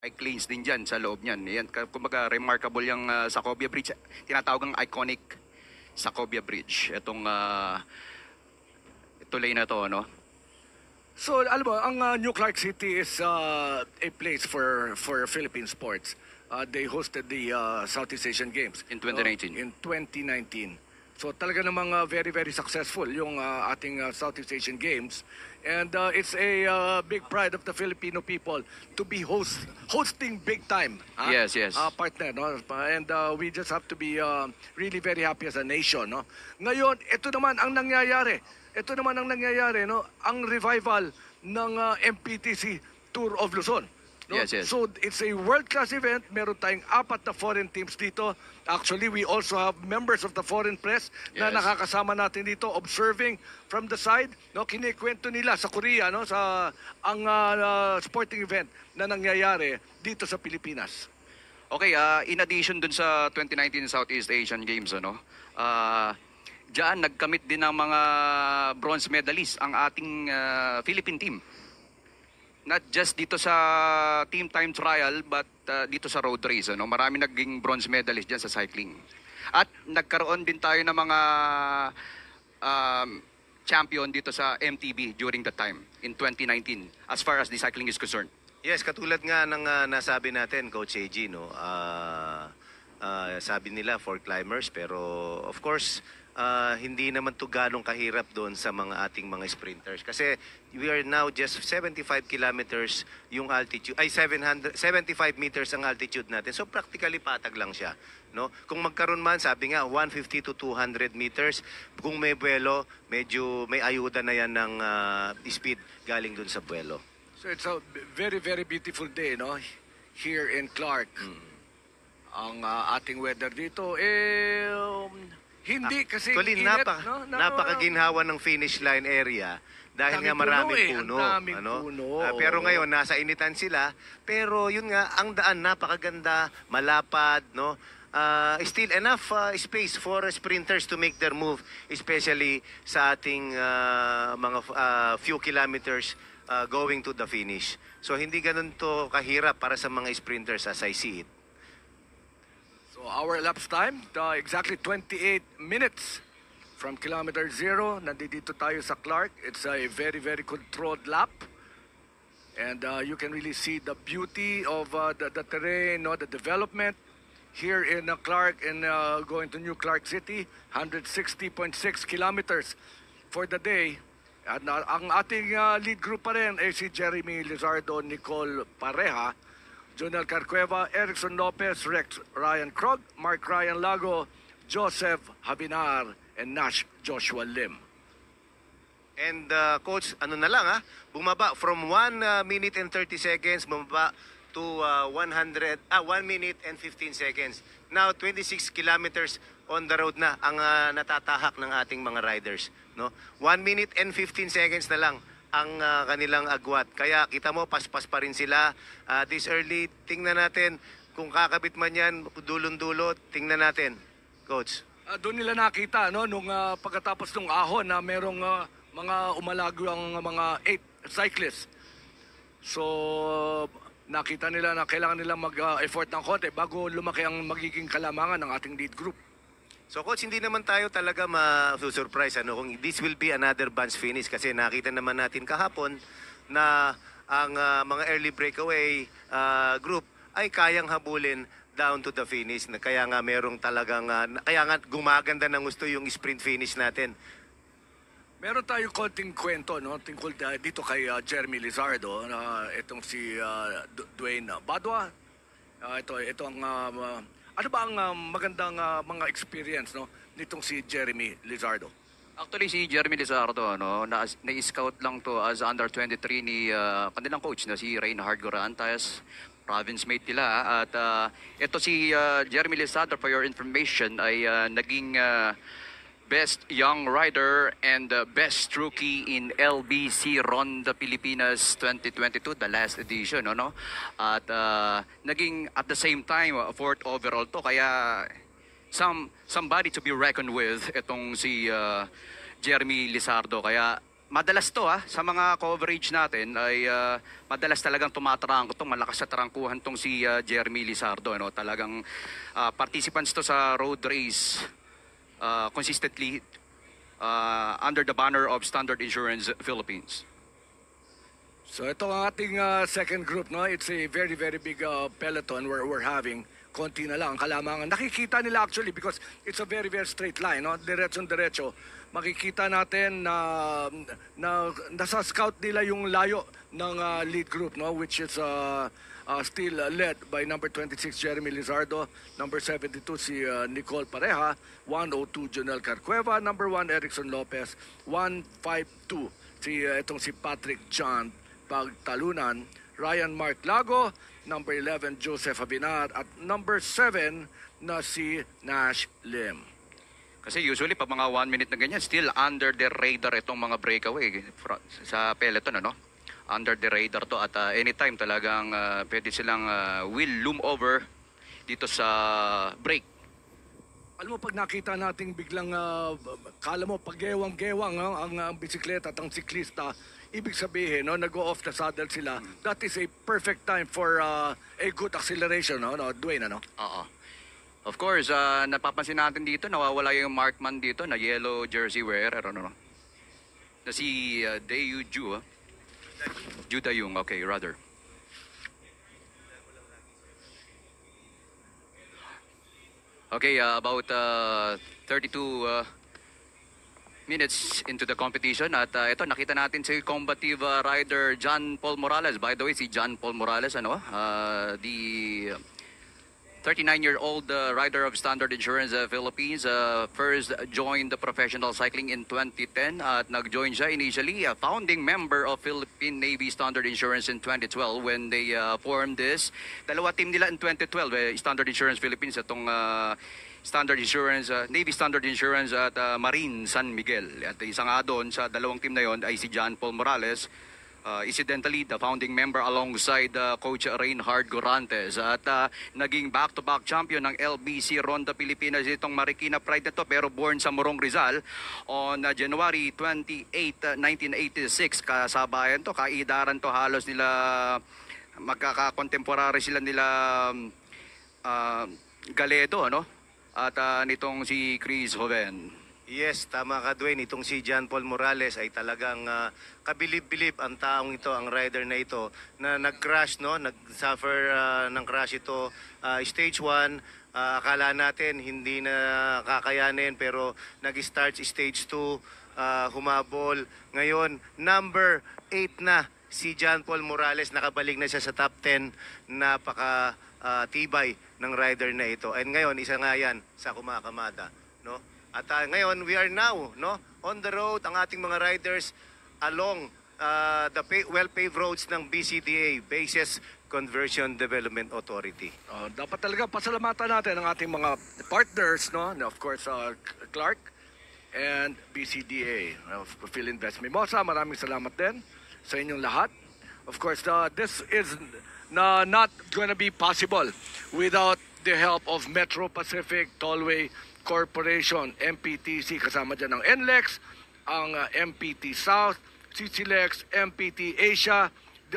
bike lanes din dyan sa loob niyan. Yan, kumbaga remarkable yung Sacobia Bridge. Tinatawag ng iconic Sacobia Bridge. Itong tulay na to, no? So, alam mo, ang New Clark City is a place for Philippine sports. They hosted the Southeast Asian Games. In 2019. In 2019. So, talaga namang very, very successful yung ating Southeast Asian Games. And it's a big pride of the Filipino people to be hosting big time. Yes, yes. Partner, no? And we just have to be really very happy as a nation, no? Ngayon, ito naman ang nangyayari. Ito naman ang nangyayari, no? Ang revival ng MPTC Tour of Luzon. No? Yes, yes. So it's a world-class event. Meron tayong 4 na foreign teams dito. Actually, we also have members of the foreign press na Yes. nakakasama natin dito, observing from the side. No, kinikwento nila sa Korea, no, sa ang sporting event na nangyayari dito sa Pilipinas. Okay, in addition dun sa 2019 Southeast Asian Games, ano, diyan nagkamit din ng mga bronze medalists ang ating Philippine team. Not just dito sa team time trial, but dito sa road race. Ano? Marami naging bronze medalist dyan sa cycling. At nagkaroon din tayo ng mga champion dito sa MTB during that time in 2019 as far as the cycling is concerned. Yes, katulad nga ng nasabi natin, Coach AG, no? Sabi nila for climbers, pero of course, hindi naman to ganong kahirap doon sa mga ating mga sprinters. Kasi we are now just 75 kilometers yung altitude, ay 75 meters ang altitude natin. So practically patag lang siya. No? Kung magkaroon man, sabi nga, 150 to 200 meters, kung may buwelo, medyo may ayuda na yan ng speed galing doon sa buwelo. So it's a very, very beautiful day, no? Here in Clark. Ang ating weather dito, hindi kasi Actually, init, no? napakaginhawa ng finish line area dahil nga maraming puno. Ang daming puno. Pero ngayon, nasa initan sila. Pero yun nga, ang daan napakaganda, malapad, no? Still enough space for sprinters to make their move, especially sa ating mga few kilometers going to the finish. So hindi ganun to kahirap para sa mga sprinters as I see it. So our elapsed time, exactly 28 minutes from kilometer 0. Nandito tayo sa Clark. It's a very, very controlled lap. And you can really see the beauty of the terrain, no, the development here in Clark and going to New Clark City. 160.6 kilometers for the day. At ang ating lead group pa rin ay si Jeremy Lizardo, Nicole Pareja, Jonel Carcueva, Erickson Lopez, Rex Ryan Krog, Mark Ryan Lago, Joseph Habinar, and Nash Joshua Lim. And coach, ano na lang bumaba from 1 minute and 30 seconds, bumaba to 1 minute and 15 seconds. Now 26 kilometers on the road na ang natatahak ng ating mga riders, no? 1 minute and 15 seconds na lang ang kanilang agwat. Kaya kita mo, paspas pa rin sila this early. Tingnan natin kung kakabit man yan, dulon-dulo. Tingnan natin, coach. Doon nila nakita, no, nung pagkatapos ng ahon na merong mga umalago ang mga 8 cyclists. So nakita nila na kailangan nila mag-effort ng konti bago lumaki ang magiging kalamangan ng ating lead group. So coach, hindi naman tayo talaga ma-surprise kung this will be another bunch finish kasi nakita naman natin kahapon na ang mga early breakaway group ay kayang habulin down to the finish. Kaya nga merong talagang, kaya nga gumaganda ng gusto yung sprint finish natin. Meron tayong konting kwento, no, tungkol dito kay Jeremy Lizardo, itong si Dwayne Badwa. Ito ang ano ba ang magandang mga experience, no, nitong si Jeremy Lizardo? Actually, si Jeremy Lizardo, no, na-scout lang to as under 23 ni kanilang coach na si Reinhard Gorantes, province mate nila. At ito si Jeremy Lizardo, for your information, ay naging Best Young Rider and Best Rookie in LBC Ronda Pilipinas 2022, the last edition, no? At naging at the same time 4th overall to, kaya somebody to be reckoned with itong si Jeremy Lizardo. Kaya madalas to sa mga coverage natin ay madalas talagang tumatarangko to, malakas sa tarangkuhan tong si Jeremy Lizardo, ano? Talagang participants to sa road race consistently under the banner of Standard Insurance Philippines. So ito ang ating second group, no? It's a very, very big peloton we're having. Konti na lang ang kalamangan. Nakikita nila actually because it's a very, very straight line, no? Diretso-diretso. Makikita natin na nasa scout nila yung layo ng lead group, no? Which is still led by number 26 Jeremy Lizardo, number 72 si Nicole Pareja, 102 Jonel Carcueva, number 1 Erickson Lopez, 152 itong si Patrick John Pagtalunan, Ryan Mark Lago, number 11 Joseph Abinar, at number 7 na si Nash Lim. Kasi usually pag mga 1 minute na ganyan, still under the radar itong mga breakaway sa peloton, ano? Under the radar to at anytime talagang pwede silang will loom over dito sa break. Alam mo, pag nakita nating biglang, kala mo, paggewang-gewang ang bisikleta at ang siklista, ibig sabihin, no, nag-go off the saddle sila, that is a perfect time for a good acceleration, no, Dwayne, ano? Oo. Of course, napapansin natin dito, nawawala yung markman dito na yellow jersey wearer, ano, na si Dayu Ju, Ju Dayung, okay, rather. Okay, about 32 minutes into the competition at ito nakita natin si combative rider John Paul Morales. By the way, si John Paul Morales, the 39-year-old rider of Standard Insurance Philippines, first joined the professional cycling in 2010 at nag-join siya initially, a founding member of Philippine Navy Standard Insurance in 2012 when they formed this. Dalawa team nila in 2012, Standard Insurance Philippines, itong Standard Insurance, Navy Standard Insurance at Marine San Miguel. At isa nga doon sa dalawang team na yon ay si John Paul Morales, incidentally the founding member alongside Coach Reinhard Gorantes at naging back-to-back champion ng LBC Ronda Pilipinas itong Marikina Pride na to, pero born sa Morong Rizal on January 28, 1986. Kasabayan to, kaidaran to, halos nila magkaka-contemporary sila nila Galedo, ano? At nitong si Chris Joven. Yes, tama ka, Dwayne. Itong si John Paul Morales ay talagang kabilib-bilib ang taong ito, ang rider na ito, na nag-crash, no? Nag-suffer ng crash ito. Stage 1, akala natin hindi na kakayanin, pero nag-start stage 2, humabol. Ngayon, number 8 na si John Paul Morales, nakabalik na siya sa top 10. Napaka tibay ng rider na ito. And ngayon, isa nga yan sa kumakamada, no? At ngayon, we are now, no, on the road, ang ating mga riders along the well-paved roads ng BCDA, Bases Conversion Development Authority. Dapat talaga pasalamatan natin ang ating mga partners, no? Of course, Clark and BCDA, Philinvest Mimosa. Maraming salamat din sa inyong lahat. Of course, this is not gonna be possible without the help of Metro Pacific Tollway Corporation, MPTC, kasama dyan ang NLEX, ang MPT South, CCLEX, MPT Asia,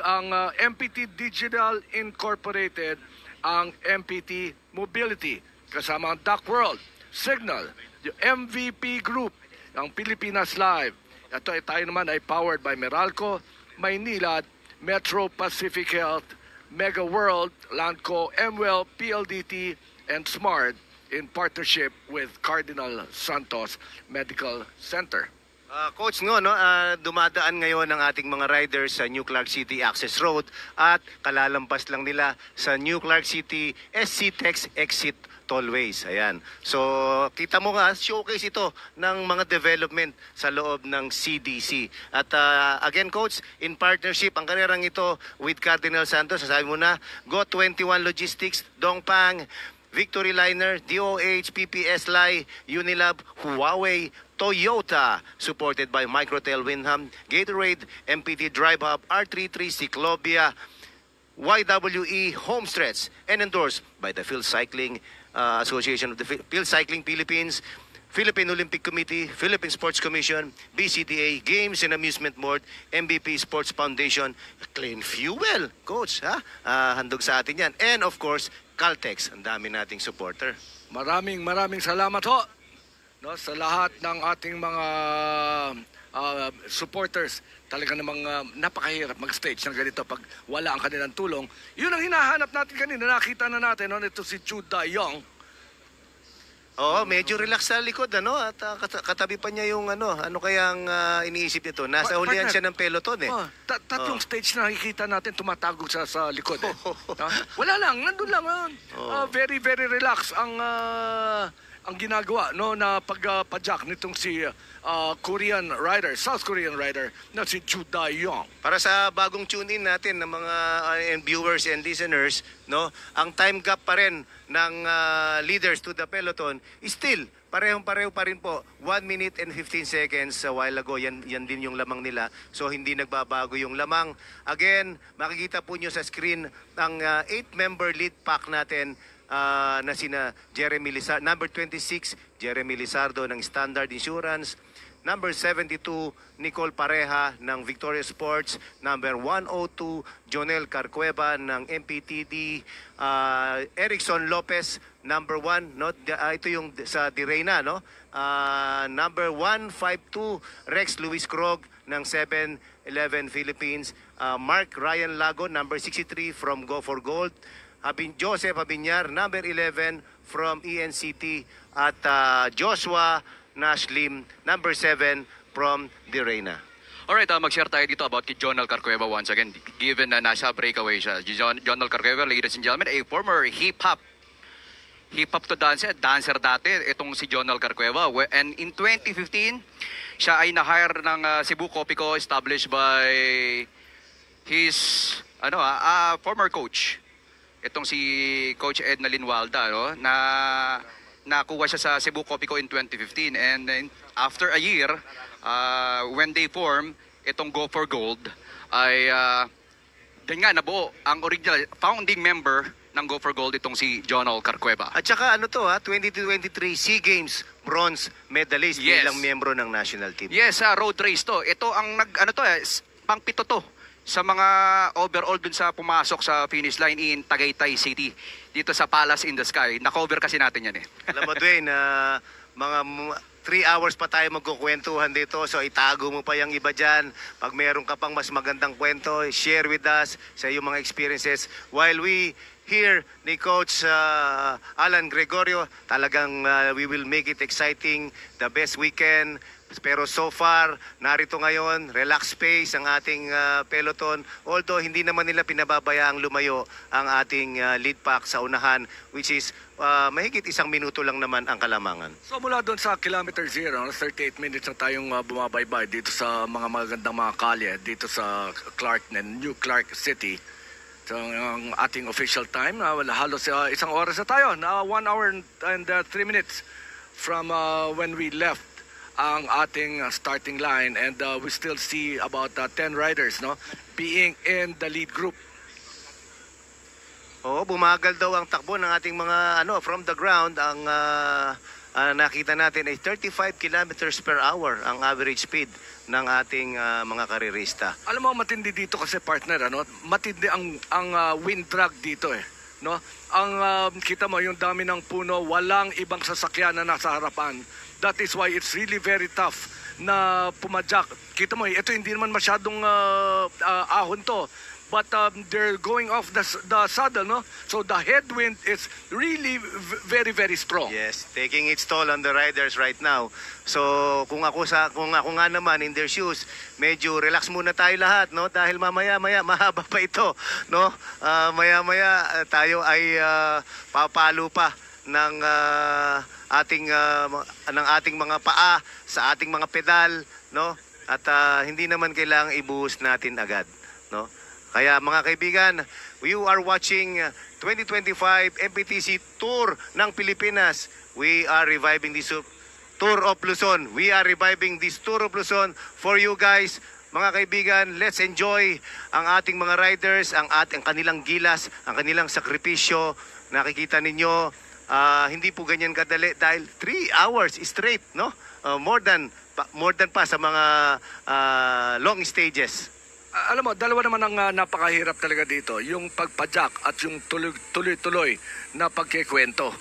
ang MPT Digital Incorporated, ang MPT Mobility, kasama ang Duck World, Signal, yung MVP Group, ang Pilipinas Live. Ito ay tayo naman ay powered by Meralco, Maynilad, Metro Pacific Health, Mega World, Landco, MWell, PLDT, and Smart, in partnership with Cardinal Santos Medical Center. Coach, no, dumadaan ngayon ang ating mga riders sa New Clark City Access Road at kalalampas lang nila sa New Clark City SC-TEX Exit Tollways. Ayan. So, kita mo nga, showcase ito ng mga development sa loob ng CDC. At again, Coach, in partnership, ang karerang ito with Cardinal Santos, sasabi mo na, Go21 Logistics, Dongpang, Victory Liner, DOH, PPS Lai, Unilab, Huawei, Toyota, supported by Microtel Windham, Gatorade, MPT Drive Hub, R33, Ciclobia, YWE Homestretch, and endorsed by the Field Cycling Association of the Field Cycling Philippines, Philippine Olympic Committee, Philippine Sports Commission, BCTA, Games and Amusement Board, MVP Sports Foundation, Clean Fuel, Coach, ha? Handog sa atin yan. And of course, Caltex, ang dami nating supporter. Maraming salamat ho, no, sa lahat ng ating mga supporters. Talaga namang napakahirap mag-stage ng ganito pag wala ang kanilang tulong. Yun ang hinahanap natin kanina. Nakita na natin, no? Ito si Chu Da-young. Oo, medyo relax sa likod, ano? At katabi pa niya yung ano kayang iniisip nito? Nasa hulihan Partner. siya ng peloton eh. Tatlong stage na nakikita natin, tumatago siya sa likod. Eh. Wala lang, nandun lang. Very, very relax ang ginagawa, no, na pagpadyak nitong si Korean rider, South Korean rider na si Chu Da-young. Para sa bagong tune-in natin ng mga and viewers and listeners, no, ang time gap pa rin ng leaders to the peloton is still parehong-pareho pa rin po. 1 minute and 15 seconds a while ago. Yan din yung lamang nila. So hindi nagbabago yung lamang. Again, makikita po nyo sa screen ang 8-member lead pack natin na sina Jeremy Lizardo, number 26, Jeremy Lizardo ng Standard Insurance, number 72, Nicole Pareja ng Victoria Sports, number 102, Jonel Carcueva ng MPTD, Erickson Lopez, number 1, no? Ito yung sa Direyna, no? Number 152, Rex Luis Krog ng 7-Eleven Philippines, Mark Ryan Lago, number 63 from Go for Gold, Joseph Abinyar, number 11 from ENCT, at Joshua Nashlim, number 7 from Direyna. Alright, mag-share tayo dito about kay Jonel Carcueva once again. Given na nasa breakaway siya. Jonel Carcueva, ladies and gentlemen, a former hip-hop to dancer dati, itong si Jonel Carcueva. And in 2015, siya ay na-hire ng Cebu Copico, established by his former coach. Itong si Coach Edna Linwalda, no, na nakuha siya sa Cebu Copico in 2015. And then, after a year, when they form itong Go for Gold, ay din nga nabuo ang original founding member ng Go for Gold, itong si Jonel Carcueva. At saka 2023 SEA Games bronze medalist bilang miyembro ng national team. Yes, road race to. Ito ang pang-pito to sa mga overall dun sa pumasok sa finish line in Tagaytay City, dito sa Palace in the Sky. Na-cover kasi natin yan eh. Alam mo, Dwayne, mga 3 hours pa tayo magkukwentuhan dito, so itago mo pa yung iba dyan. Pag meron ka pang mas magandang kwento, share with us sa iyong mga experiences. While we here ni Coach Alan Gregorio, talagang we will make it exciting, the best weekend. Pero so far, narito ngayon, relax pace ang ating peloton. Although hindi naman nila pinababayaang lumayo ang ating lead pack sa unahan, which is mahigit 1 minuto lang naman ang kalamangan. So mula doon sa kilometer 0, 38 minutes na tayong bumabaybay dito sa mga magandang mga kalye dito sa New Clark City. So ang ating official time, halos 1 oras na tayo, 1 hour and 3 minutes from when we left ang ating starting line, and we still see about 10 riders, no, being in the lead group. Oo, bumagal daw ang takbo ng ating mga from the ground. Ang nakita natin ay 35 kilometers per hour ang average speed ng ating mga karerista. Alam mo, matindi dito kasi, partner, matindi ang wind drag dito eh. No? Ang kita mo yung dami ng puno, walang ibang sasakyan na nasa harapan. That is why it's really very tough na pumadyak. Kita mo, ito hindi naman masyadong ahon to. But they're going off the saddle, no? So the headwind is really very, very strong. Yes, taking its toll on the riders right now. So kung ako nga naman in their shoes, medyo relax muna tayo lahat, no? Dahil mamaya mahaba pa ito, no? Maya tayo ay papalo pa ng ating mga paa sa ating mga pedal, no? At hindi naman kailangang ibuhos natin agad, no? Kaya mga kaibigan, you are watching 2025 MPTC Tour ng Pilipinas. We are reviving this Tour of Luzon. We are reviving this Tour of Luzon for you guys. Mga kaibigan, let's enjoy ang ating mga riders, ang kanilang gilas, ang kanilang sakripisyo. Nakikita ninyo, hindi po ganyan kadali dahil 3 hours straight, no? More than pa sa mga long stages. Alam mo, dalawa naman ang napakahirap talaga dito. Yung pagpadyak at yung tuloy-tuloy na pagkikwento.